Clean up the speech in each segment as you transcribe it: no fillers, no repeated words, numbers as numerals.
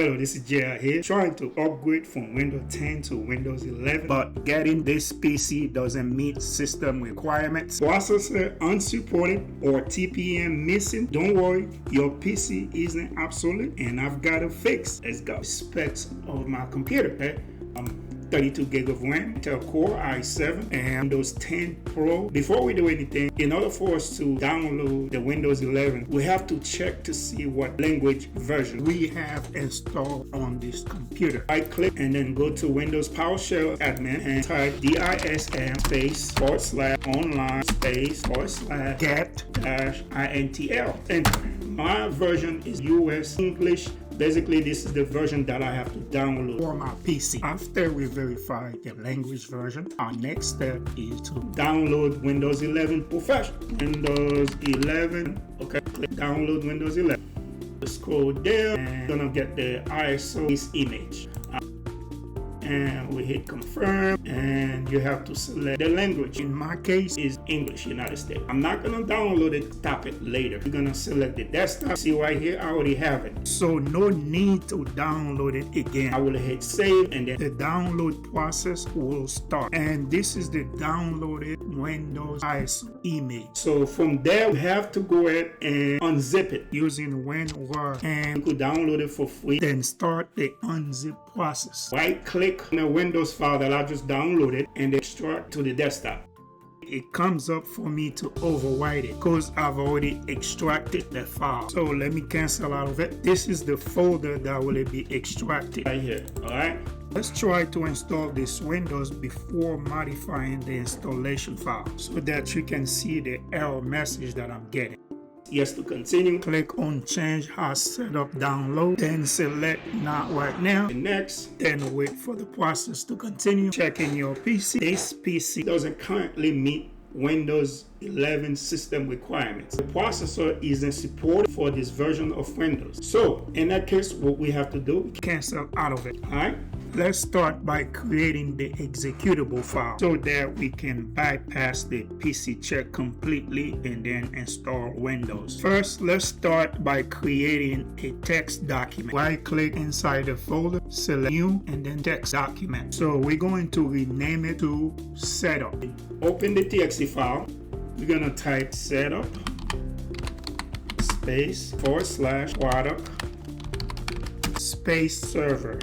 Hello, this is JR here, trying to upgrade from Windows 10 to Windows 11, but getting this PC doesn't meet system requirements. Processor unsupported or TPM missing. Don't worry, your PC isn't obsolete, and I've got a fix. Let's go. Specs of my computer. Okay? 32 gig of RAM, Intel Core i7, and Windows 10 Pro. Before we do anything, in order for us to download the Windows 11, we have to check to see what language version we have installed on this computer. Right click and then go to Windows PowerShell admin and type DISM space /online space /get-intl. Enter. My version is US English. Basically, this is the version that I have to download for my PC. After we verify the language version, our next step is to download Windows 11 Professional. Windows 11, okay, click download Windows 11. Scroll down and you're gonna get the ISO image. And we hit confirm, and you have to select the language. In my case, is English, United States. I'm not gonna download it, tap it later. You're gonna select the desktop. See right here, I already have it. So no need to download it again. I will hit save, and then the download process will start. And this is the downloaded Windows ISO image. So from there, we have to go ahead and unzip it using WinRAR, and you could download it for free. Then start the unzip process. Right click on the Windows file that I just downloaded and extract to the desktop. It comes up for me to overwrite it because I've already extracted the file. So let me cancel out of it. This is the folder that will be extracted right here. Alright, let's try to install this Windows before modifying the installation file so that you can see the error message that I'm getting. Yes to continue. Click on change as setup download, then select not right now. Next, then wait for the process to continue. Checking your PC. This PC doesn't currently meet Windows 11 system requirements. The processor isn't supported for this version of Windows. So in that case, what we have to do, cancel out of it. Alright, let's start by creating the executable file so that we can bypass the PC check completely and then install Windows. First, let's start by creating a text document. Right click inside the folder, select new, and then text document. So we're going to rename it to setup. Open the TXT file. We're gonna type setup space /product space server.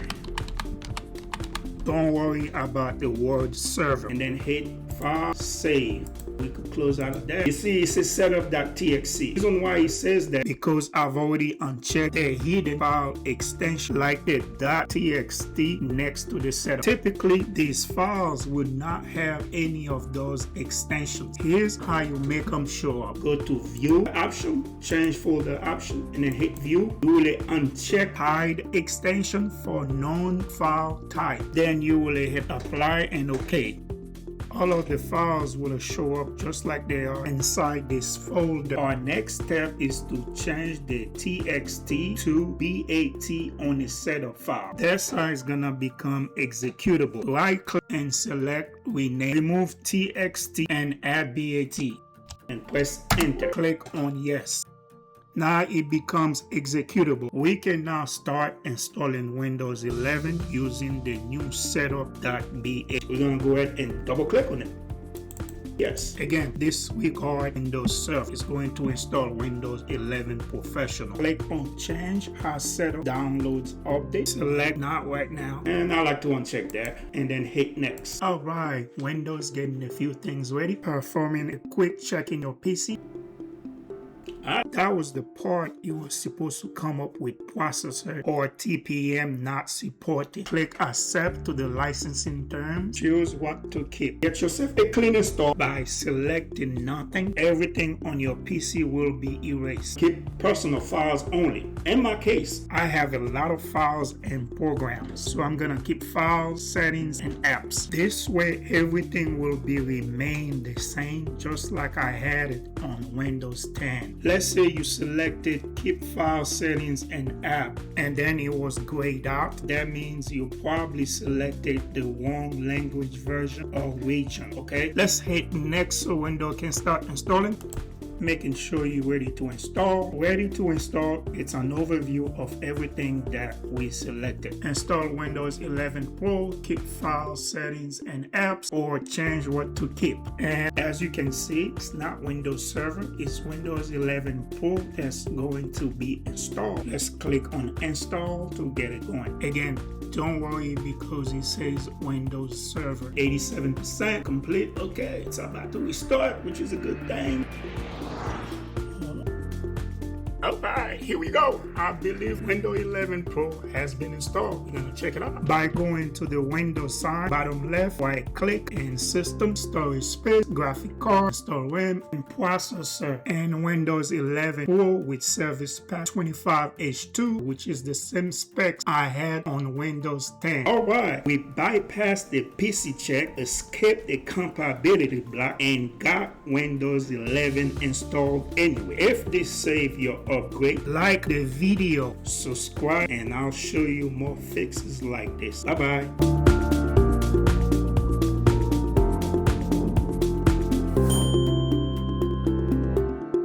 Don't worry about the word server, and then hit file save. We could close out of that. You see, it says setup.txt. The reason why it says that because I've already unchecked the hidden file extension like the .txt next to the setup. Typically, these files would not have any of those extensions. Here's how you make them show up. Go to view option, change folder option, and then hit view. You will uncheck hide extension for known file type. Then you will hit apply and OK. All of the files will show up just like they are inside this folder. Our next step is to change the TXT to BAT on the setup file. That side is gonna become executable. Right click and select rename. Remove TXT and add BAT and press enter. Click on yes. Now it becomes executable. We can now start installing Windows 11 using the new setup.bat. We're gonna go ahead and double click on it. Yes, again, this regard Windows Server is going to install Windows 11 Professional. Click on change as setup downloads update. Select not right now, and I like to uncheck that, and then hit next. All right, Windows getting a few things ready. Performing a quick check in your PC. That was the part you were supposed to come up with processor or TPM not supported. Click accept to the licensing terms. Choose what to keep. Get yourself a clean install by selecting nothing. Everything on your PC will be erased. Keep personal files only. In my case, I have a lot of files and programs, so I'm gonna keep files, settings, and apps. This way, everything will be remain the same, just like I had it on Windows 10. Let's say you selected keep file settings and app, and then it was grayed out. That means you probably selected the wrong language version or region. Okay, let's hit next so Windows can start installing. making sure you're ready to install. Ready to install, it's an overview of everything that we selected. Install Windows 11 Pro, keep file settings and apps, or change what to keep. And as you can see, it's not Windows Server, it's Windows 11 Pro that's going to be installed. Let's click on install to get it going. Again, don't worry because it says Windows Server 87% complete. Okay, it's about to restart, which is a good thing. Alright, here we go. I believe Windows 11 Pro has been installed. We're gonna check it out by going to the Windows side, bottom left, right click, and System, Storage Space, Graphic Card, Install RAM, and Processor, and Windows 11 Pro with Service Pack 25H2, which is the same specs I had on Windows 10. Alright, we bypassed the PC check, escaped the compatibility block, and got Windows 11 installed anyway. If this saved your upgrade, like the video, subscribe, and I'll show you more fixes like this. Bye bye.